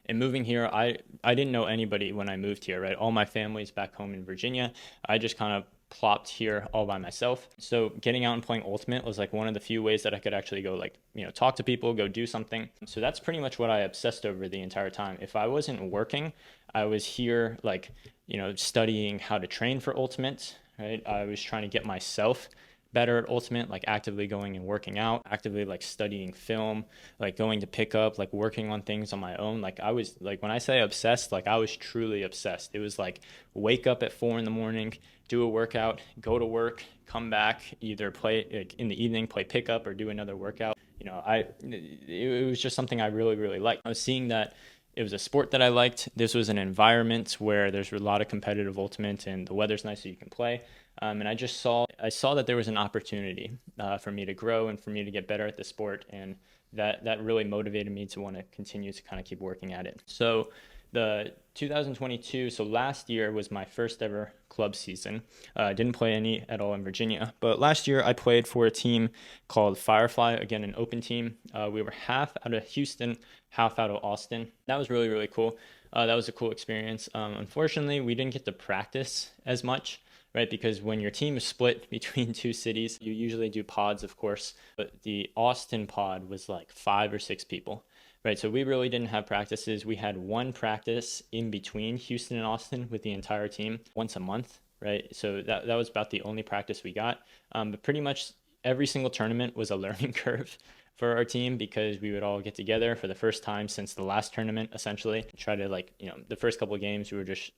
And moving here, I didn't know anybody when I moved here, right? All my family's back home in Virginia. I just kind of plopped here all by myself. So getting out and playing Ultimate was like one of the few ways that I could actually go like, you know, talk to people, go do something. So that's pretty much what I obsessed over the entire time. If I wasn't working, I was here like, you know, studying how to train for Ultimate, right? I was trying to get myself better at Ultimate, like actively going and working out, actively like studying film, like going to pick up, like working on things on my own. Like I was like, when I say obsessed, like I was truly obsessed. It was like wake up at 4 a.m, do a workout, go to work, come back, either play like, in the evening, play pickup or do another workout. It was just something I really, really liked. I was seeing that it was a sport that I liked. This was an environment where there's a lot of competitive Ultimate and the weather's nice so you can play. And I saw that there was an opportunity for me to grow and for me to get better at the sport. And that really motivated me to want to continue to kind of keep working at it. So the 2022, so last year was my first ever club season. I didn't play any at all in Virginia, but last year I played for a team called Firefly, again, an open team. We were half out of Houston, half out of Austin. That was really, really cool. That was a cool experience. Unfortunately, we didn't get to practice as much, right? Because when your team is split between two cities, you usually do pods, of course, but the Austin pod was like 5 or 6 people. Right, so we really didn't have practices. We had one practice in between Houston and Austin with the entire team once a month, right? So that was about the only practice we got. But pretty much every single tournament was a learning curve for our team because we would all get together for the first time since the last tournament, essentially. Try to the first couple of games we were just,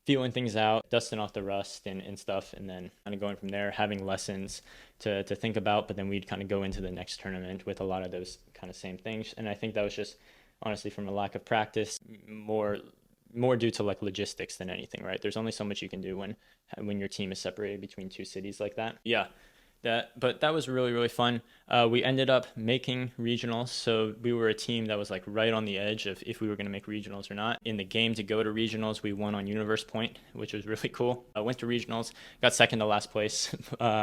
feeling things out, dusting off the rust and stuff, and then kind of going from there, having lessons to think about, but then we'd kind of go into the next tournament with a lot of those kind of same things. And I think that was just honestly from a lack of practice, more due to like logistics than anything, right? There's only so much you can do when your team is separated between two cities like that. Yeah. But that was really, really fun. We ended up making regionals. So we were a team that was like right on the edge of if we were going to make regionals or not. In the game to go to regionals, we won on Universe Point, which was really cool. I went to regionals, got second to last place,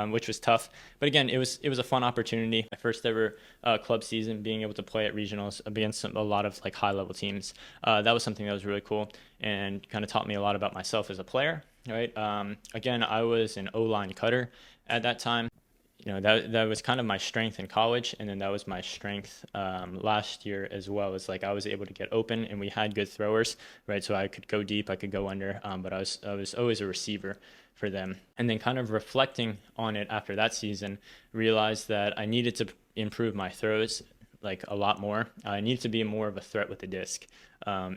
which was tough. But again, it was a fun opportunity. My first ever club season, being able to play at regionals against a lot of like high level teams. That was something that was really cool and kind of taught me a lot about myself as a player. Right. Again, I was an O-line cutter at that time. That was kind of my strength in college, and then that was my strength last year as well. It's like I was able to get open, and we had good throwers, right? So I could go deep, I could go under, but I was always a receiver for them. And then kind of reflecting on it after that season, realized that I needed to improve my throws like a lot more. I needed to be more of a threat with the disc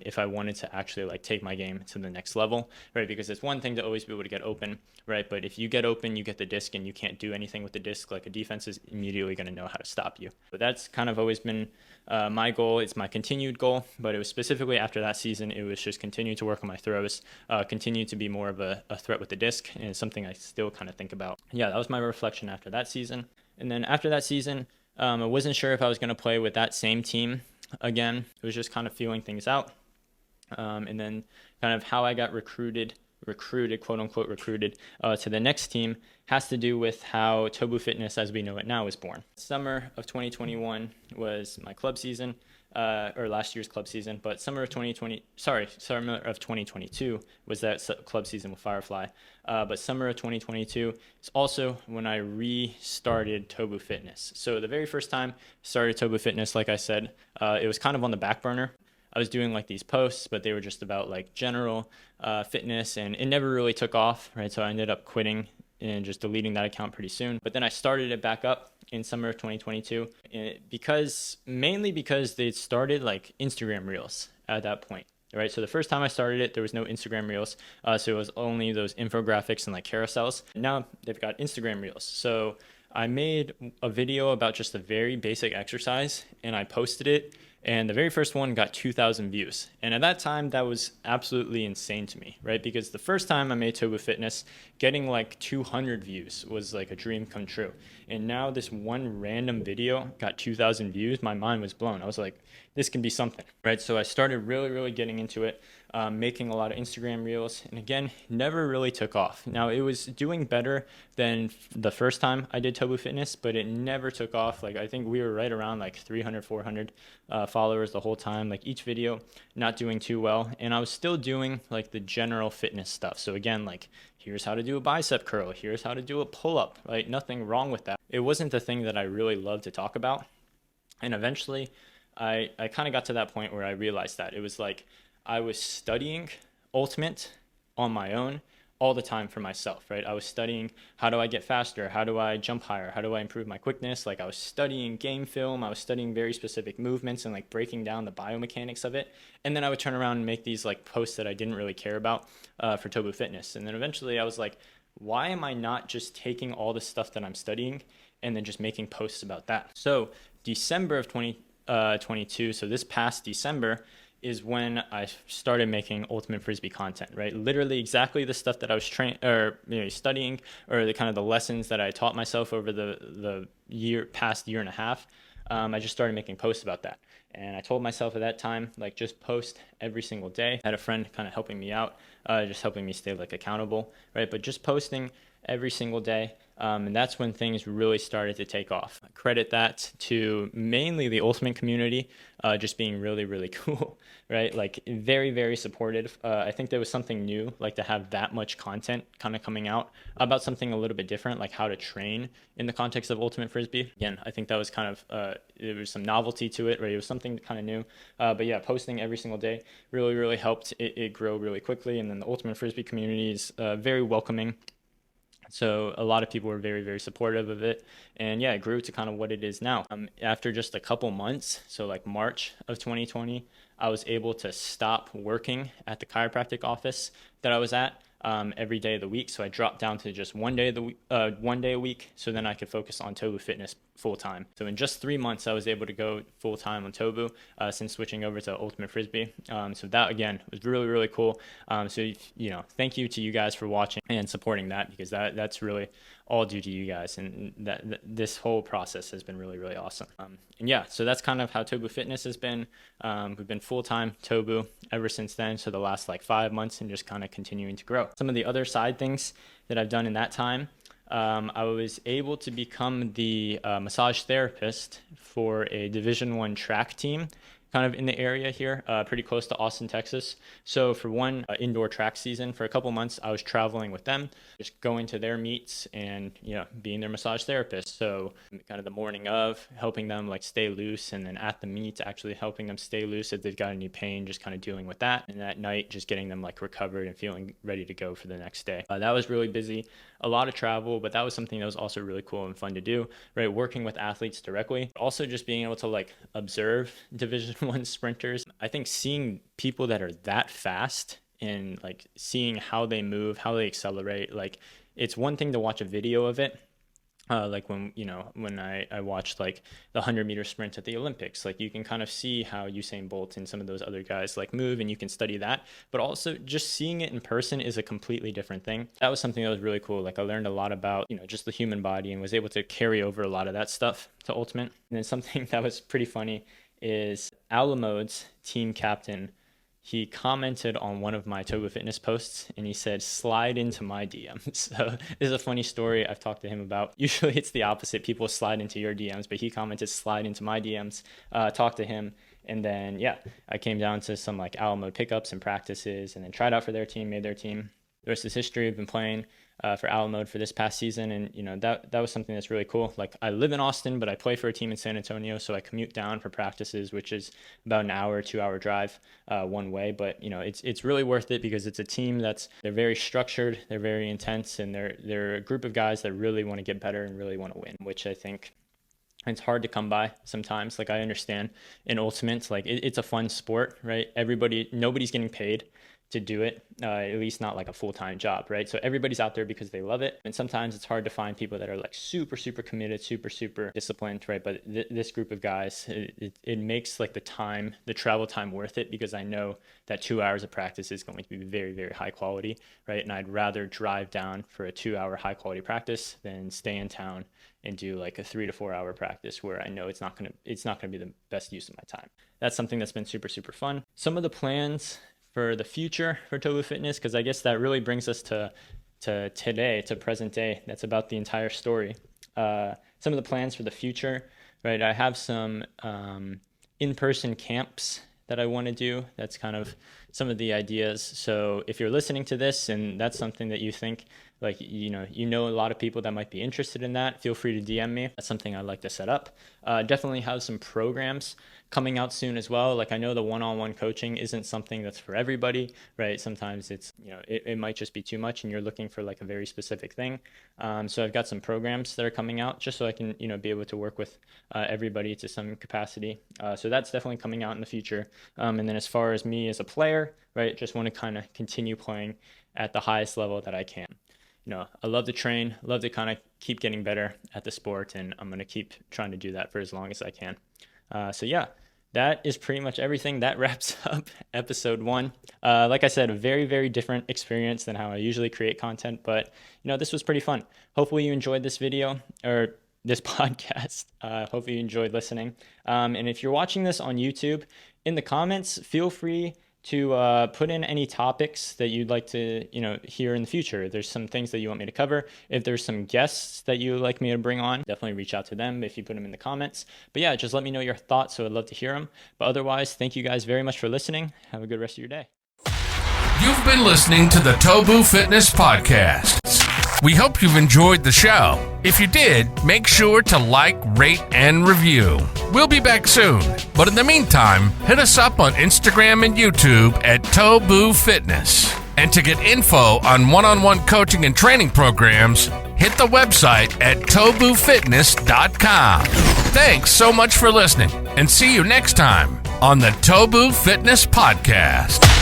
if I wanted to actually like take my game to the next level, right? Because it's one thing to always be able to get open, right? But if you get open, you get the disc and you can't do anything with the disc, like a defense is immediately going to know how to stop you. But that's kind of always been my goal. It's my continued goal, but it was specifically after that season, it was just continue to work on my throws, continue to be more of a threat with the disc, and it's something I still kind of think about. Yeah, that was my reflection after that season. And then after that season, I wasn't sure if I was going to play with that same team again. It was just kind of feeling things out. And then kind of how I got recruited, quote unquote, recruited to the next team has to do with how TOBU Fitness, as we know it now, was born. Summer of 2021 was my club season, or last year's club season, but summer of 2022 was that club season with Firefly. But summer of 2022 is also when I restarted TOBU Fitness. So the very first time I started TOBU Fitness, like I said, it was kind of on the back burner. I was doing like these posts, but they were just about like general fitness, and it never really took off, right? So I ended up quitting and just deleting that account pretty soon. But then I started it back up in summer of 2022 mainly because they started like Instagram Reels at that point, right? So the first time I started it, there was no Instagram Reels. So it was only those infographics and like carousels. Now they've got Instagram Reels. So I made a video about just a very basic exercise and I posted it. And the very first one got 2,000 views. And at that time, that was absolutely insane to me, right? Because the first time I made TOBU Fitness, getting like 200 views was like a dream come true. And now this one random video got 2,000 views. My mind was blown. I was like, this can be something, right? So I started really, really getting into it, making a lot of Instagram Reels. And again, never really took off. Now, it was doing better than the first time I did TOBU Fitness, but it never took off. Like, I think we were right around like 300, 400 followers the whole time, like each video not doing too well. And I was still doing like the general fitness stuff. So again, like here's how to do a bicep curl, here's how to do a pull-up, right? Nothing wrong with that. It wasn't the thing that I really loved to talk about. And eventually I kind of got to that point where I realized that it was like I was studying Ultimate on my own. all the time for myself, right? I was studying, how do I get faster? How do I jump higher? How do I improve my quickness? Like I was studying game film, I was studying very specific movements and like breaking down the biomechanics of it. And then I would turn around and make these like posts that I didn't really care about for TOBU Fitness. And then eventually I was like, why am I not just taking all the stuff that I'm studying and then just making posts about that? So December of 2022, so this past December, is when I started making Ultimate Frisbee content, right? Literally exactly the stuff that I was studying, or the kind of the lessons that I taught myself over the past year and a half. I just started making posts about that. And I told myself at that time, like, just post every single day. I had a friend kind of helping me out, just helping me stay like accountable, right? But just posting every single day. And that's when things really started to take off. I credit that to mainly the Ultimate community, just being really, really cool, right? Like very, very supportive. I think there was something new, like to have that much content kind of coming out about something a little bit different, like how to train in the context of Ultimate Frisbee. Again, I think that was kind of, there was some novelty to it, right? It was something kind of new. But yeah, posting every single day really, really helped it grow really quickly. And then the Ultimate Frisbee community is very welcoming. So a lot of people were very, very supportive of it. And yeah, it grew to kind of what it is now. After just a couple months, so like March of 2020, I was able to stop working at the chiropractic office that I was at every day of the week. So I dropped down to just one day a week. So then I could focus on TOBU Fitness full time. So in just 3 months, I was able to go full time on TOBU since switching over to Ultimate Frisbee. So that again was really, really cool. So thank you to you guys for watching and supporting that, because that's really all due to you guys, and that this whole process has been really, really awesome. And yeah, so that's kind of how TOBU Fitness has been. We've been full time TOBU ever since then. So the last like 5 months, and just kind of continuing to grow. Some of the other side things that I've done in that time. I was able to become the massage therapist for a Division I track team kind of in the area here, pretty close to Austin, Texas. So for one indoor track season, for a couple months, I was traveling with them, just going to their meets and being their massage therapist. So kind of the morning of, helping them like stay loose, and then at the meet, actually helping them stay loose if they've got any pain, just kind of dealing with that. And at night, just getting them like recovered and feeling ready to go for the next day. That was really busy, a lot of travel, but that was something that was also really cool and fun to do, right? Working with athletes directly, also just being able to like observe Division I sprinters. I think seeing people that are that fast and like seeing how they move, how they accelerate, like it's one thing to watch a video of it. Like when I watched like the 100-meter sprint at the Olympics, like you can kind of see how Usain Bolt and some of those other guys like move, and you can study that. But also just seeing it in person is a completely different thing. That was something that was really cool. Like I learned a lot about just the human body, and was able to carry over a lot of that stuff to Ultimate. And then something that was pretty funny is Alamode's team captain. He commented on one of my TOBU Fitness posts, and he said, "Slide into my DMs." So this is a funny story I've talked to him about. Usually it's the opposite. People slide into your DMs, but he commented, "Slide into my DMs." Talked to him. And then, yeah, I came down to some like Alamode pickups and practices, and then tried out for their team, made their team. The rest is history. I've been playing for Alamode for this past season, and that was something that's really cool. Like I live in Austin, but I play for a team in San Antonio, so I commute down for practices, which is about an hour, 2-hour drive one way. But it's really worth it, because it's a team they're very structured, they're very intense, and they're a group of guys that really want to get better and really want to win, which I think it's hard to come by sometimes. Like I understand in Ultimate, like it's a fun sport, right? Nobody's getting paid to do it, at least not like a full-time job, right? So everybody's out there because they love it. And sometimes it's hard to find people that are like super, super committed, super, super disciplined, right? But this group of guys, it makes like the travel time worth it, because I know that 2 hours of practice is going to be very, very high quality, right? And I'd rather drive down for a 2-hour high quality practice than stay in town and do like a 3 to 4 hour practice where I know it's not gonna be the best use of my time. That's something that's been super, super fun. Some of the plans for the future for TOBU Fitness, because I guess that really brings us to today, to present day. That's about the entire story. Some of the plans for the future, right? I have some in-person camps that I want to do. That's kind of some of the ideas. So if you're listening to this and that's something that you think like, you know a lot of people that might be interested in that, feel free to DM me. That's something I'd like to set up. Definitely have some programs coming out soon as well. Like, I know the one-on-one coaching isn't something that's for everybody, right? Sometimes it's, it might just be too much and you're looking for like a very specific thing. So I've got some programs that are coming out just so I can, be able to work with everybody to some capacity. So that's definitely coming out in the future. And then as far as me as a player, right, just want to kind of continue playing at the highest level that I can. I love to train, love to kind of keep getting better at the sport, and I'm going to keep trying to do that for as long as I can. So yeah, that is pretty much everything. That wraps up episode 1. Like I said, a very, very different experience than how I usually create content, but this was pretty fun. Hopefully you enjoyed this video or this podcast. Hopefully you enjoyed listening. And if you're watching this on YouTube, in the comments, feel free to put in any topics that you'd like to, hear in the future. If there's some things that you want me to cover. If there's some guests that you would like me to bring on, definitely reach out to them if you put them in the comments. But yeah, just let me know your thoughts, so I'd love to hear them. But otherwise, thank you guys very much for listening. Have a good rest of your day. You've been listening to the TOBU Fitness Podcast. We hope you've enjoyed the show. If you did, make sure to like, rate, and review. We'll be back soon. But in the meantime, hit us up on Instagram and YouTube at TOBU Fitness. And to get info on one-on-one coaching and training programs, hit the website at TOBUFitness.com. Thanks so much for listening, and see you next time on the TOBU Fitness Podcast.